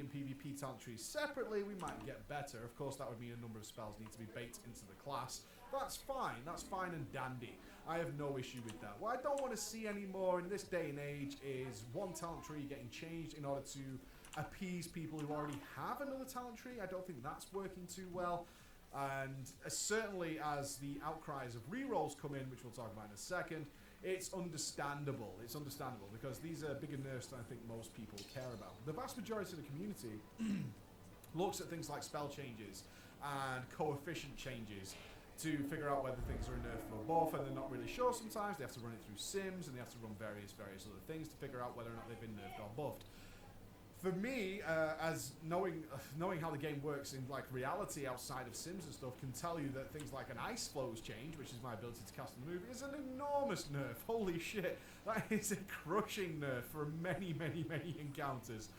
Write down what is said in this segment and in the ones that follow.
treating PvP talent trees separately, we might get better. Of course, that would mean a number of spells need to be baked into the class. That's fine and dandy. I have no issue with that. What I don't want to see anymore in this day and age is one talent tree getting changed in order to appease people who already have another talent tree. I don't think that's working too well. And certainly as the outcries of rerolls come in, which we'll talk about in a second, it's understandable. It's understandable because these are bigger nerfs than I think most people care about. The vast majority of the community looks at things like spell changes and coefficient changes to figure out whether things are a nerf or buff, and they're not really sure sometimes. They have to run it through sims, and they have to run various other things to figure out whether or not they've been nerfed or buffed. For me, as knowing how the game works in like reality outside of sims and stuff, can tell you that things like an ice flows change, which is my ability to cast and move, is an enormous nerf. Holy shit, that is a crushing nerf for many encounters.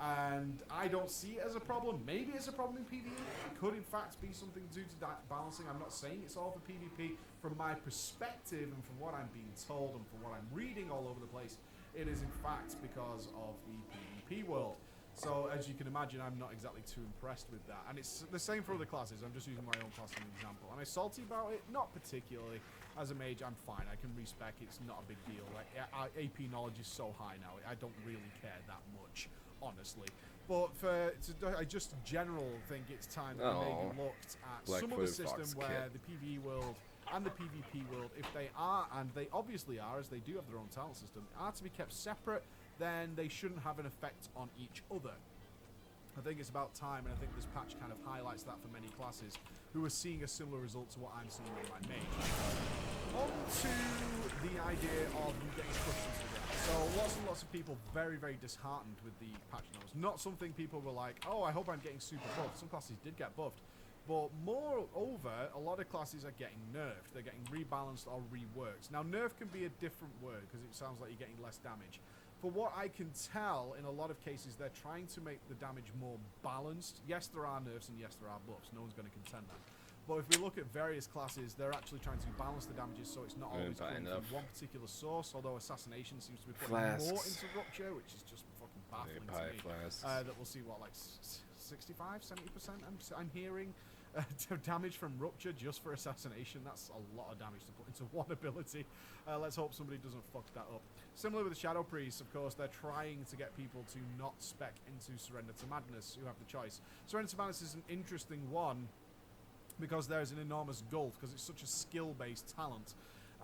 And I don't see it as a problem. Maybe it's a problem in PvE. It could in fact be something due to that balancing. I'm not saying it's all for PvP. From my perspective and from what I'm being told and from what I'm reading all over the place, it is in fact because of the PvP world. So as you can imagine, I'm not exactly too impressed with that. And it's the same for other classes. I'm just using my own class as an example. Am I salty about it? Not particularly. As a mage, I'm fine. I can respec. It's not a big deal. Like, AP knowledge is so high now. I don't really care that much, honestly. But I just in general think it's time that we maybe looked at some other system where the PvE world and the PvP world, if they are, and they obviously are, as they do have their own talent system, are to be kept separate, then they shouldn't have an effect on each other. I think it's about time, and I think this patch kind of highlights that for many classes who are seeing a similar result to what I'm seeing with my mage. On to the idea of you getting pushed into the ground. So lots and lots of people very disheartened with the patch notes. Not something people were like, oh, I hope I'm getting super buffed. Some classes did get buffed. But moreover, a lot of classes are getting nerfed. They're getting rebalanced or reworked. Now, nerf can be a different word because it sounds like you're getting less damage. For what I can tell, in a lot of cases, they're trying to make the damage more balanced. Yes, there are nerfs and yes, there are buffs. No one's going to contend that. But if we look at various classes, they're actually trying to balance the damages so it's not always coming from one particular source, although Assassination seems to be putting more into Rupture, which is just fucking baffling to me. That we'll see, what, like 65, 70% I'm hearing damage from Rupture just for Assassination. That's a lot of damage to put into one ability. Let's hope somebody doesn't fuck that up. Similar with the Shadow Priests, of course, they're trying to get people to not spec into Surrender to Madness, who have the choice. Surrender to Madness is an interesting one because there's an enormous gulf, because it's such a skill-based talent.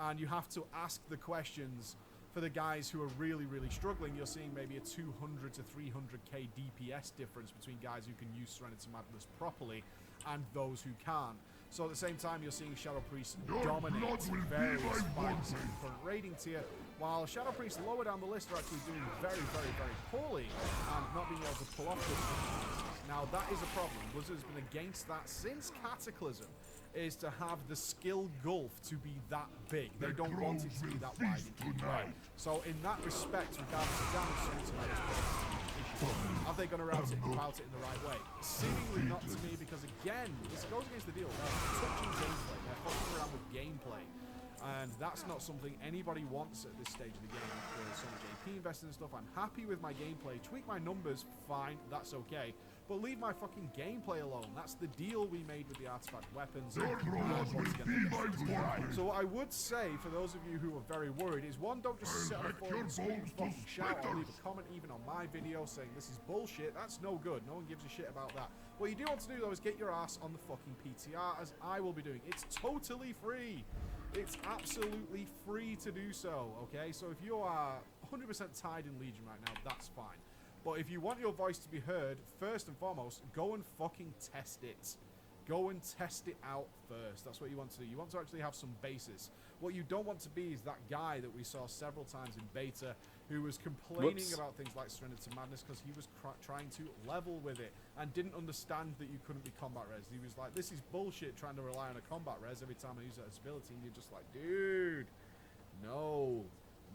And you have to ask the questions for the guys who are really struggling. You're seeing maybe a 200 to 300k DPS difference between guys who can use Surrender to Madness properly and those who can't. So at the same time, you're seeing Shadow Priests dominate various fights in the current rating tier, while Shadow Priests lower down the list are actually doing very poorly and not being able to pull off this. Now that is a problem. Blizzard's been against that since Cataclysm, is to have the skill gulf to be that big. They don't want it to be that wide in each way. So in that respect, regardless of damage, are they going to route it in the right way? Seemingly not to me, because again, this goes against the deal. They're touching gameplay. They're fucking around with gameplay. And that's not something anybody wants at this stage of the game. There's so much AP invested in stuff. I'm happy with my gameplay. Tweak my numbers, fine, that's okay. But leave my fucking gameplay alone. That's the deal we made with the artifact weapons. So what I would say, for those of you who are very worried, is one, don't just sit on the floor and scream and fucking shout, or leave a comment even on my video saying this is bullshit. That's no good. No one gives a shit about that. What you do want to do, though, is get your ass on the fucking PTR, as I will be doing. It's totally free. It's absolutely free to do so, okay? So if you are 100% tied in Legion right now, that's fine. But if you want your voice to be heard, first and foremost, go and fucking test it. Go and test it out first. That's what you want to do. You want to actually have some basis. What you don't want to be is that guy that we saw several times in beta who was complaining about things like Surrender to Madness because he was trying to level with it and didn't understand that you couldn't be combat res. He was like, this is bullshit trying to rely on a combat res every time I use that ability. And you're just like, dude, no.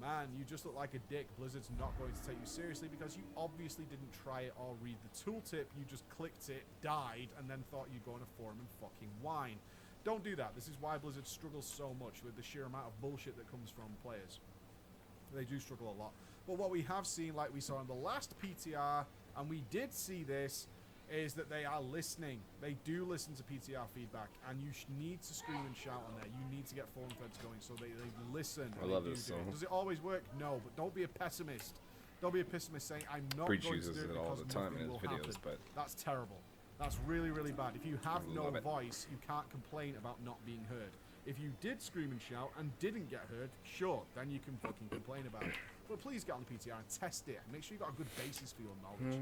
Man, you just look like a dick. Blizzard's not going to take you seriously because you obviously didn't try it or read the tooltip. You just clicked it, died, and then thought you'd go on a forum and fucking whine. Don't do that. This is why Blizzard struggles so much with the sheer amount of bullshit that comes from players. They do struggle a lot. But what we have seen, like we saw in the last PTR, And we did see this, is that they are listening. They do listen to PTR feedback, and you need to scream and shout on there. You need to get forum threads going so they listen. I love this song. Does it always work? No, but don't be a pessimist. Don't be a pessimist saying, I'm not Breach going to uses do it it all because the time in his nothing will videos, happen. but that's terrible. That's really, really bad. If you have no love it. voice, you can't complain about not being heard. If you did scream and shout and didn't get heard, sure, then you can fucking complain about it. But please get on the PTR and test it. Make sure you've got a good basis for your knowledge.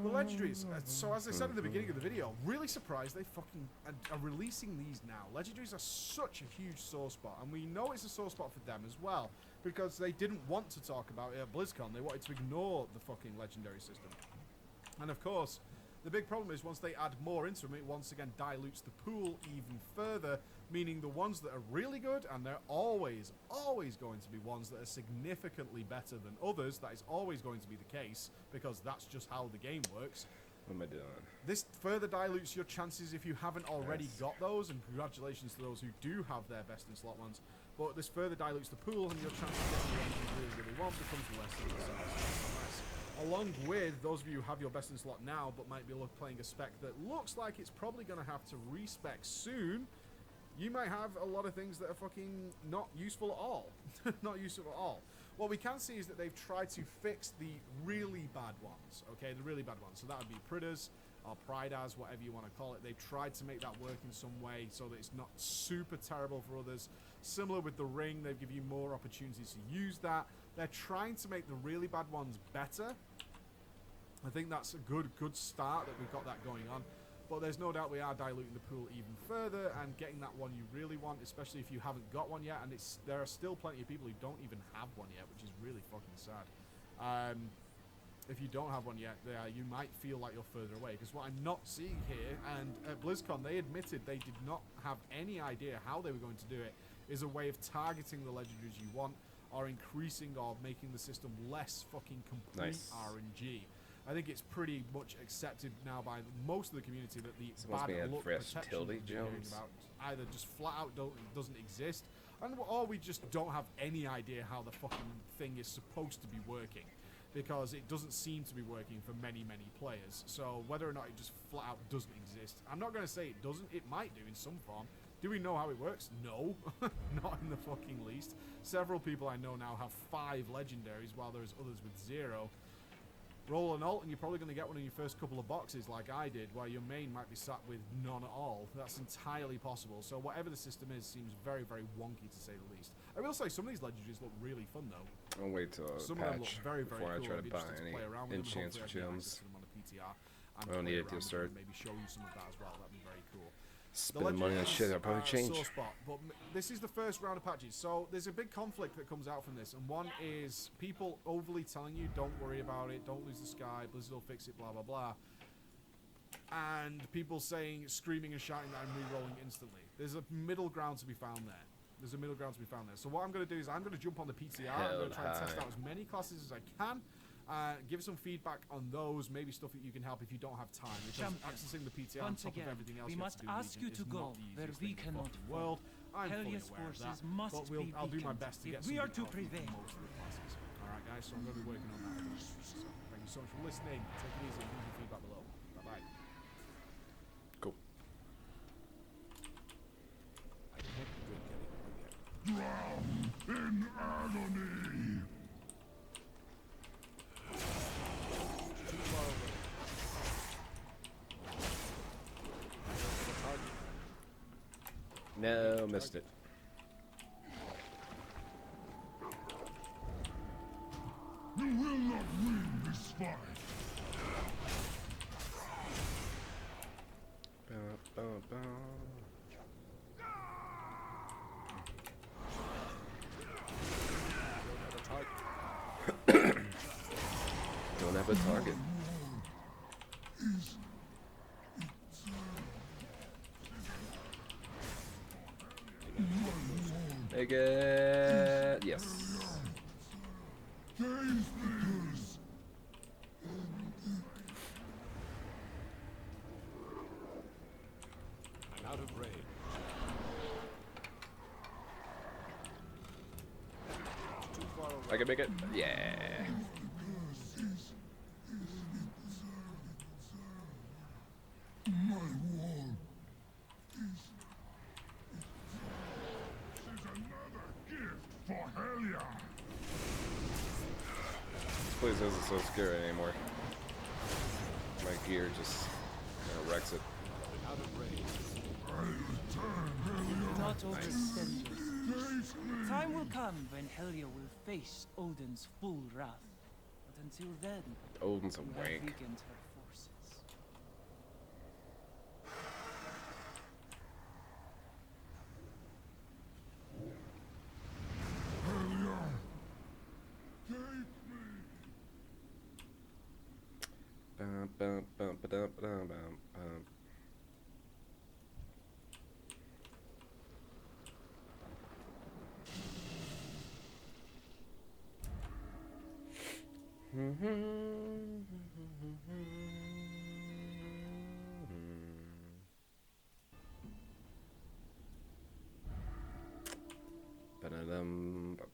The legendaries. So as I said at the beginning of the video, really surprised they fucking are releasing these now. Legendaries are such a huge sore spot, and we know it's a sore spot for them as well, because they didn't want to talk about it at BlizzCon. They wanted to ignore the fucking legendary system. And of course, the big problem is once they add more into them, it once again dilutes the pool even further, meaning the ones that are really good, and they're always going to be ones that are significantly better than others. That is always going to be the case, because that's just how the game works. what am I doing? This further dilutes your chances if you haven't already got those, and congratulations to those who do have their best in slot ones. But this further dilutes the pool, and your chance of getting the ones you really, really want becomes less and less and less and less. Along with those of you who have your best in slot now, but might be playing a spec that looks like it's probably going to have to respec soon, you might have a lot of things that are fucking not useful at all. Not useful at all. What we can see is that they've tried to fix the really bad ones, okay? The really bad ones. So that would be Pridders or Pridas, whatever you want to call it. They've tried to make that work in some way so that it's not super terrible for others. Similar with the Ring, they give you more opportunities to use that. They're trying to make the really bad ones better. I think that's a good start that we've got that going on. But there's no doubt we are diluting the pool even further and getting that one you really want, especially if you haven't got one yet. And there are still plenty of people who don't even have one yet, which is really fucking sad. If you don't have one yet, you might feel like you're further away. Because what I'm not seeing here, and at BlizzCon they admitted they did not have any idea how they were going to do it, is a way of targeting the legendaries you want, or increasing or making the system less fucking complete RNG. I think it's pretty much accepted now by most of the community that the bad luck protection about either just flat out doesn't exist, or we just don't have any idea how the fucking thing is supposed to be working, because it doesn't seem to be working for many players. So whether or not it just flat out doesn't exist, I'm not going to say it doesn't. It might do in some form. Do we know how it works? No, not in the fucking least. Several people I know now have 5 legendaries, while there's others with 0. Roll an alt and you're probably going to get one in your first couple of boxes like I did, while your main might be sat with none at all. That's entirely possible. So whatever the system is seems very wonky, to say the least. I will say some of these legendaries look really fun though. I'll wait till some patch of them look very before cool. I try to buy To any play around with enchants or them. gems. I don't need it to start. maybe show you some of that as well. That'd be very cool. Spending money on shit, I'll probably change. Sore spot, but this is the first round of patches, so there's a big conflict that comes out from this, and one is people overly telling you, don't worry about it, don't lose the sky, Blizzard will fix it, blah blah blah, and people saying, screaming and shouting that I'm re-rolling instantly. There's a middle ground to be found there. So what I'm going to do is I'm going to jump on the PTR. I'm going to try and test out as many classes as I can. Give some feedback on those, maybe stuff that you can help if you don't have time. Because accessing the PTR on top of everything else we must ask you to go where we cannot world. I'm fully Hellious aware of that, forces must but be I'll do my best to get if we are to something out from prevail. most of the classes. Alright guys, so I'm going to be working on that. So thank you so much for listening. Take it easy and leave your feedback below. Bye bye. Cool. Drown in agony. Too far away. No, missed it. You will not win this fight. Don't have a target. Take it. Yes. I'm out of range. I can make it. Yeah. My wall is another gift for Helia. This place isn't so scary anymore. My gear just wrecks it. I return, Helia. Not overextend yourself. Face me. Time will come when Helia will face Odin's full wrath. But until then, Odin's a you have wank. weakened her forces. Helia. Take me. Bum, bum, bum, ba-dum, ba-dum, bum, bum. Ba-da-dum, ba-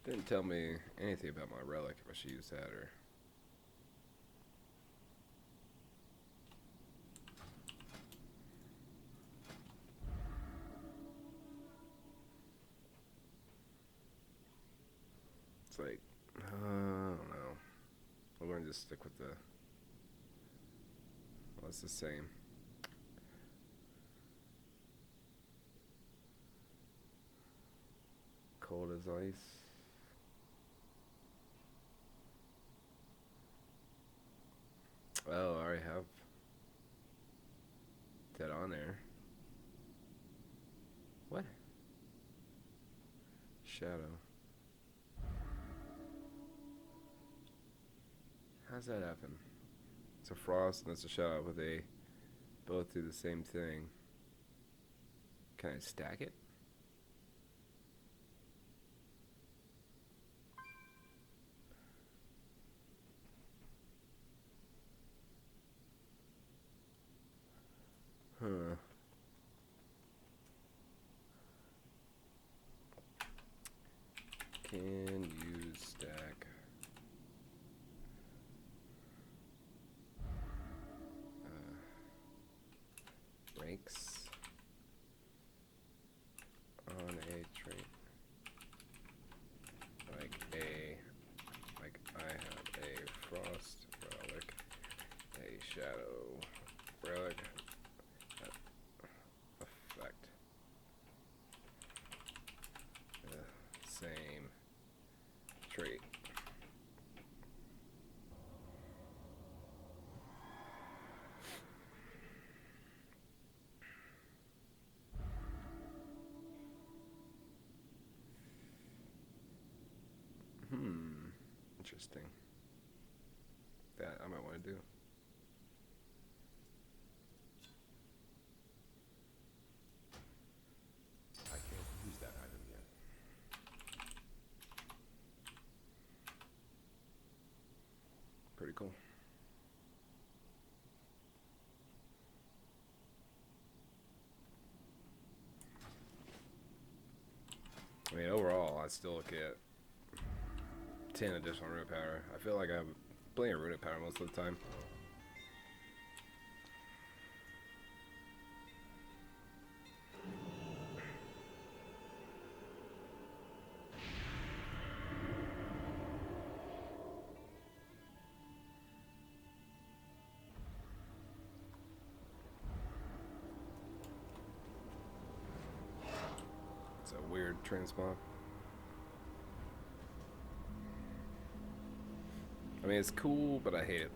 Didn't tell me anything about my relic if I should use that or. It's like, I don't know. We're going to just stick with the. Well, it's the same. Cold as ice. Oh, I already have that on there. What? Shadow. How's that happen? It's a frost and it's a shadow, but they both do the same thing. Can I stack it? Huh. Can you stack ranks on a trait? Like I have a frost relic, a shadow relic, effect. Same trait. Interesting. That I might want to do. I can't use that item yet. Pretty cool. I mean, overall, I still look at 10 additional rune power. I feel like I have plenty of rune power most of the time. It's a weird transmog. I mean, it's cool, but I hate it.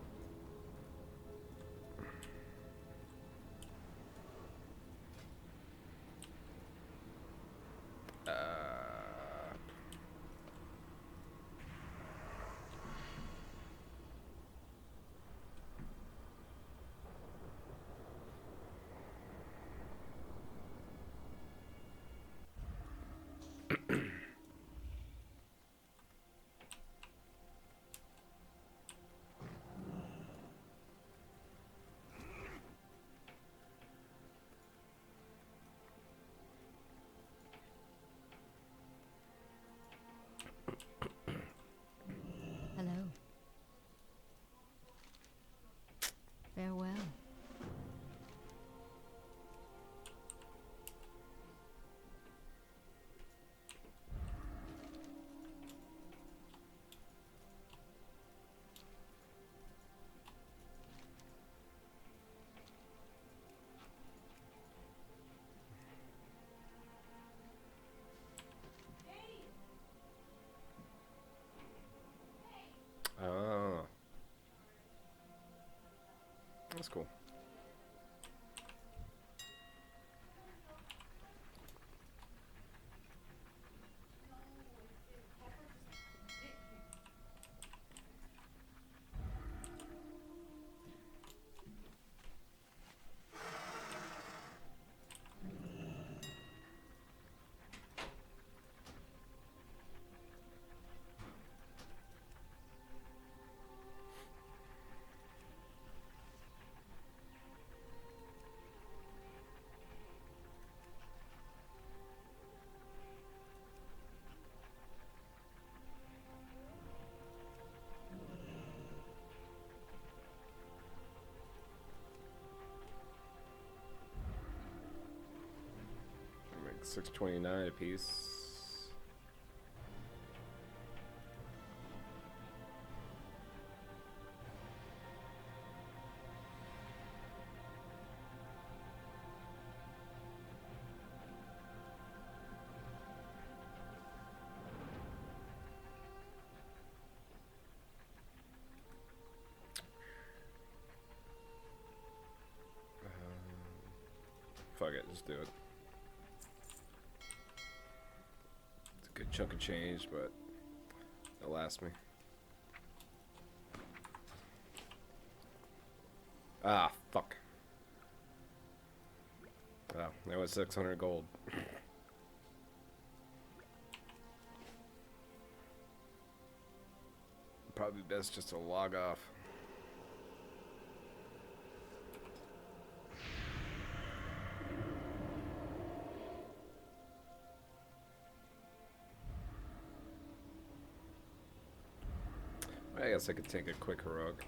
that's cool. Make 629 a piece. Fuck it, just do it. It's a good chunk of change, but it'll last me. Ah, fuck. Wow, that was 600 gold. Probably best just to log off. I guess I could take a quick heroic.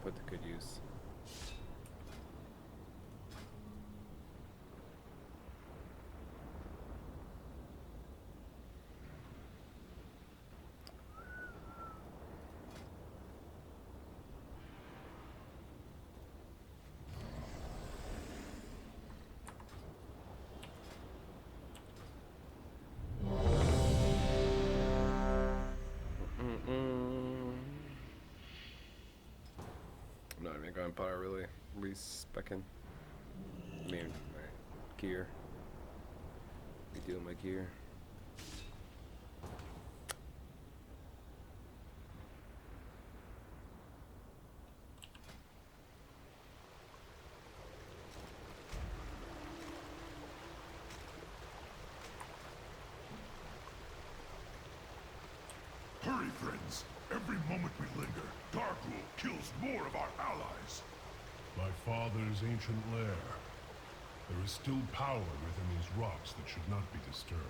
Put to good use. I'm not even going power really. Respecking. I mean, my gear. Be doing my gear. Hurry, friends. Every moment we linger, Darkrool kills more of our allies. My father's ancient lair. There is still power within these rocks that should not be disturbed.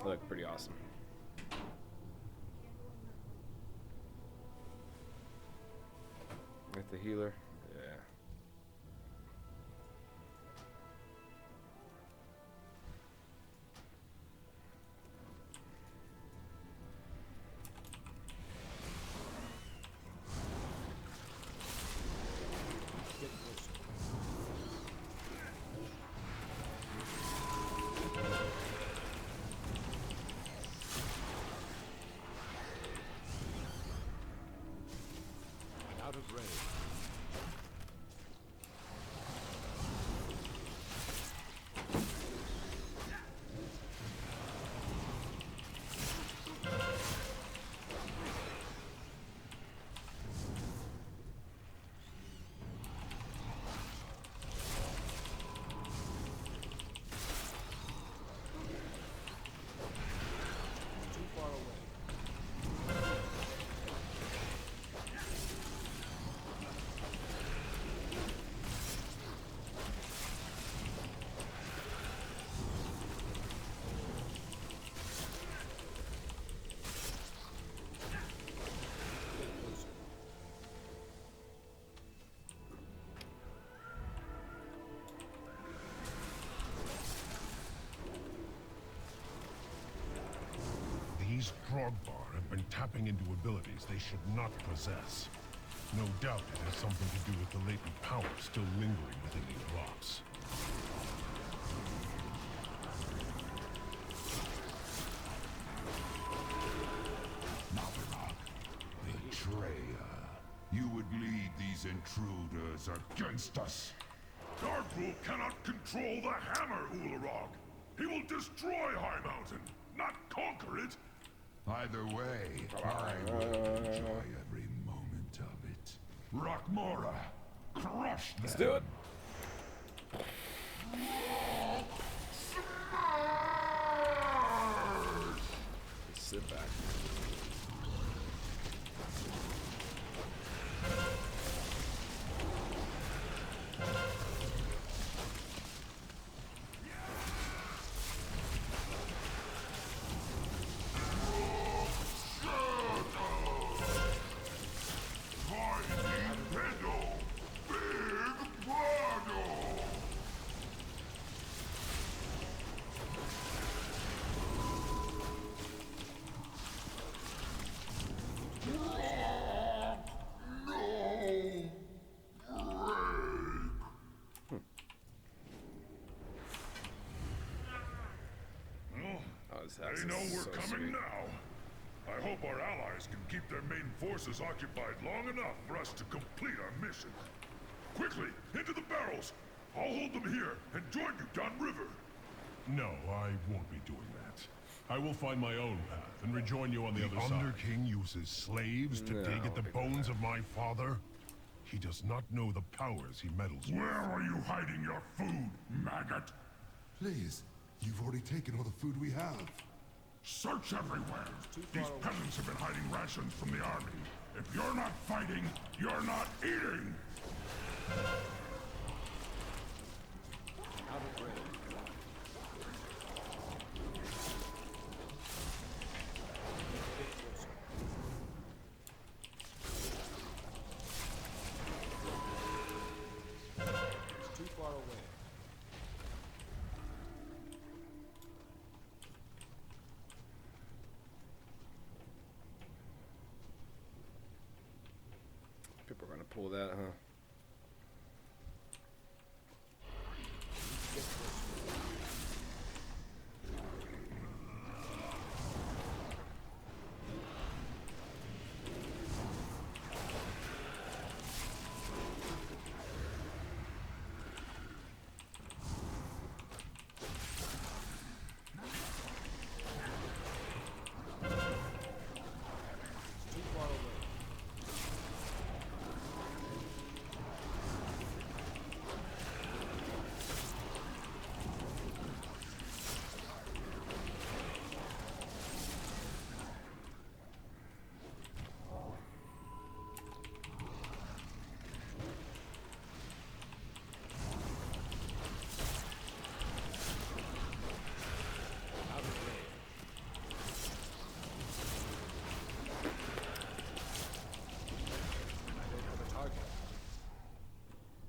Look pretty awesome. With the healer, yeah. Out of range. These Drogbar have been tapping into abilities they should not possess. No doubt it has something to do with the latent power still lingering within these rocks. Navarok, betrayer. You would lead these intruders against us. Darkrool cannot control the hammer, Ularog. He will destroy High Mountain, not conquer it. Either way, I will enjoy every moment of it. Rockmora, crush them. Let's do it. Just sit back. They know we're coming now. I hope our allies can keep their main forces occupied long enough for us to complete our mission. Quickly, into the barrels! I'll hold them here and join you downriver. No, I won't be doing that. I will find my own path and rejoin you on the other side. The Underking uses slaves to dig at the bones of my father? He does not know the powers he meddles with. Where are you hiding your food, maggot? Please, you've already taken all the food we have. Search everywhere. These peasants have been hiding rations from the army. If you're not fighting, you're not eating! It's too far away. People are gonna pull that, huh? Too far away.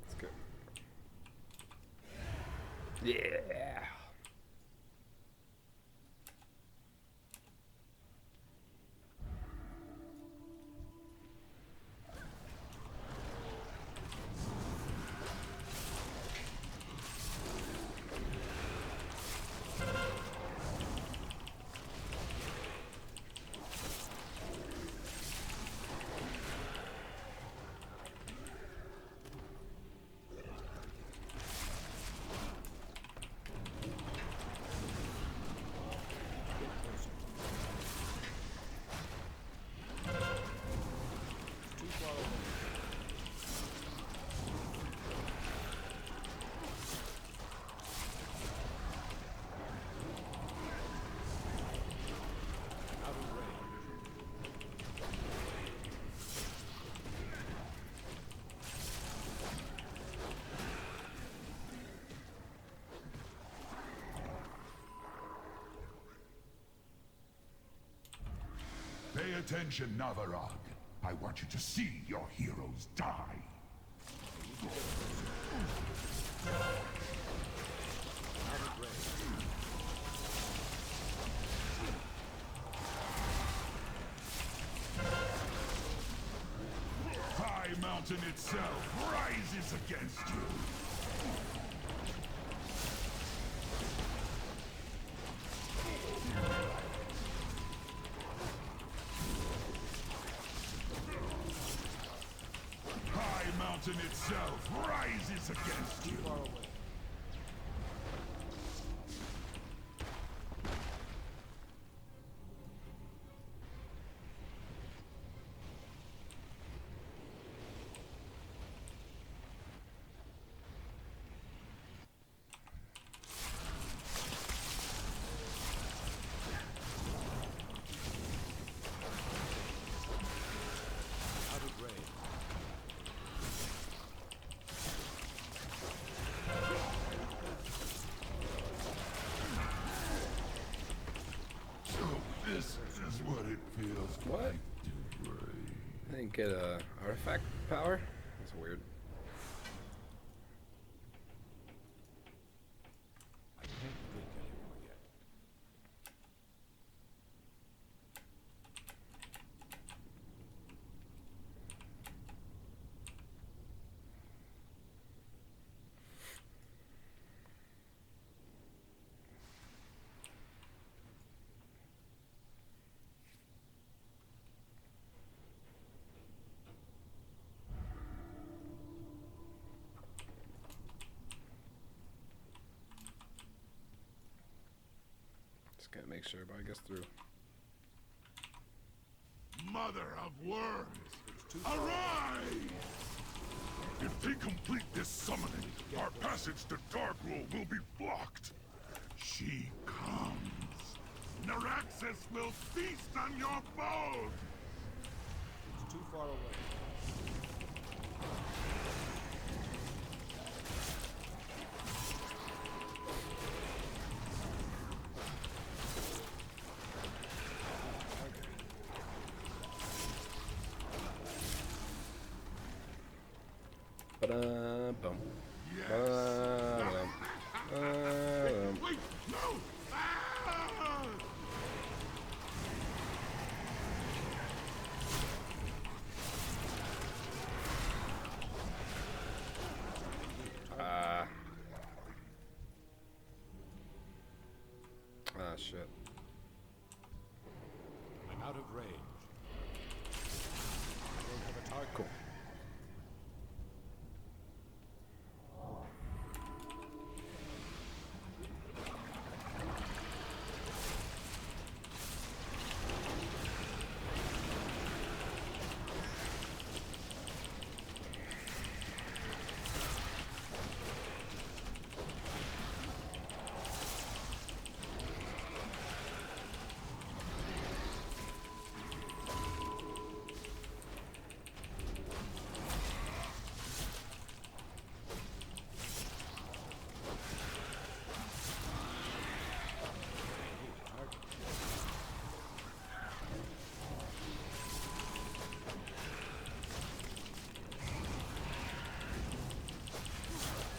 Let's go. Yeah. Too far away. Out of range. Pay attention, Navarog. I want you to see your heroes die. mountain itself rises against you. High mountain itself rises against you. Out of range. So this is what it feels What? like to breathe. I didn't get a artifact power. That's weird. I can't think anymore yet. Just gotta make sure everybody gets through. Mother of worms, arise! If they complete this summoning, our passage to Darkroll will be blocked. She comes. Naraxis will feast on your bones! It's too far away. Ba-da-bum. Yes! Ba-da-bum. Ba-da-bum. Wait, no! Ah! Ah. Ah, shit. I'm out of range. I don't have a target. Cool.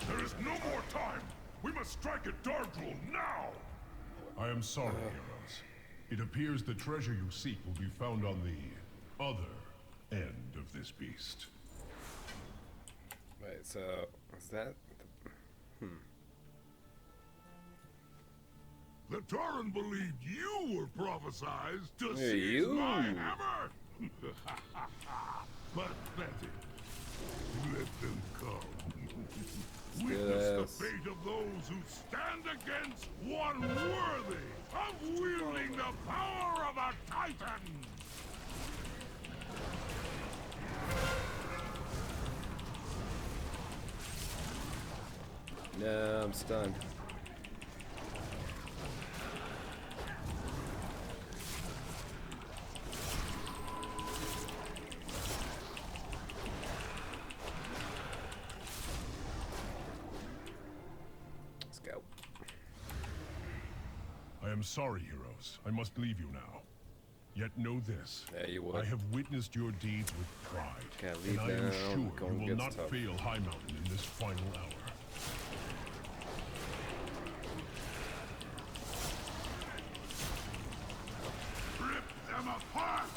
There is no more time! We must strike at Darkroll now! I am sorry, heroes. It appears the treasure you seek will be found on the other end of this beast. Wait, so is that? The Tauren believed you were prophesized to Yeah, seize you. my hammer! Pathetic. Let them come. Witness the Yes. fate of those who stand against one worthy of wielding the power of a Titan! No, I'm stunned. Let's go. I am sorry, heroes. I must leave you now. Yet know this. Yeah, you would. I have witnessed your deeds with pride. Can't And leave I am now, sure going you will gets not tough. fail High Mountain in this final hour. Rip them apart!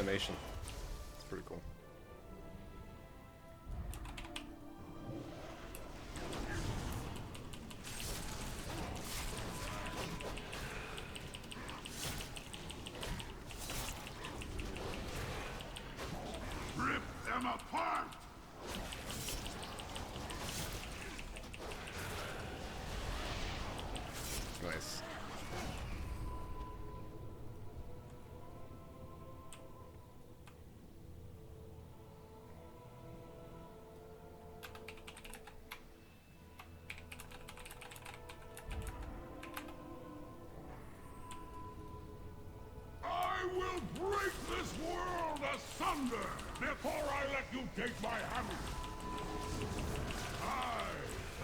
animation. It's pretty cool. Rip them apart! Nice. I will break this world asunder before I let you take my hammer. I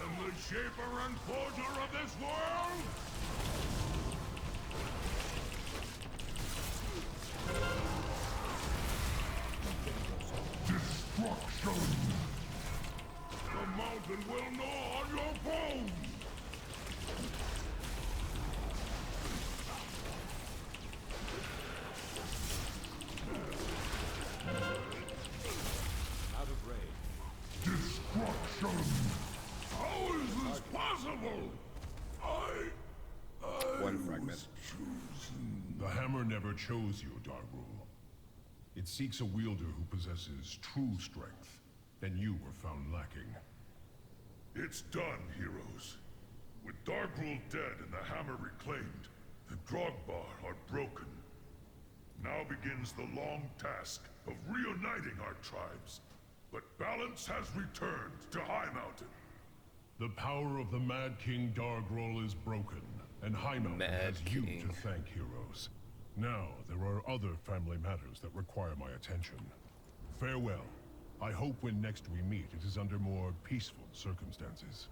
am the shaper and forger of this world. Destruction. The mountain will gnaw on your bones. Out of range. Destruction! How is this possible? I One fragment. chosen. The hammer never chose you, Dargrul. It seeks a wielder who possesses true strength, and you were found lacking. It's done, heroes. With Dargrul dead and the hammer reclaimed, the Drogbar are broken. Now begins the long task of reuniting our tribes. But balance has returned to High Mountain. The power of the Mad King Dargrul is broken, and High Mountain Mad has you King. to thank, heroes. Now, there are other family matters that require my attention. Farewell. I hope when next we meet, it is under more peaceful circumstances.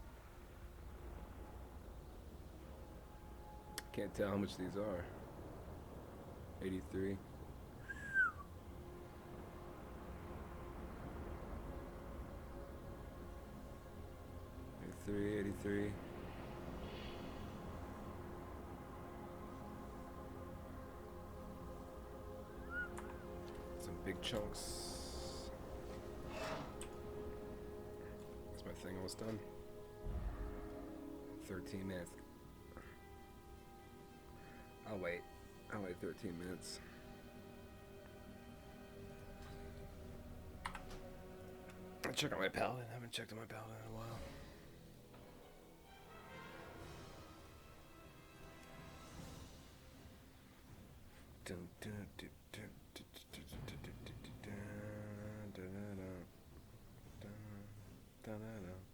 Can't tell how much these are. 83. '83, 83. Some big chunks. Is my thing almost done? 13 minutes. I'll wait 13 minutes. I'll check on my paladin. I haven't checked on my paladin in a while. Dun, dun, dun, dun, dun, dun, dun, dun, dun, dun, dun, dun, dun, dun, dun, dun, dun.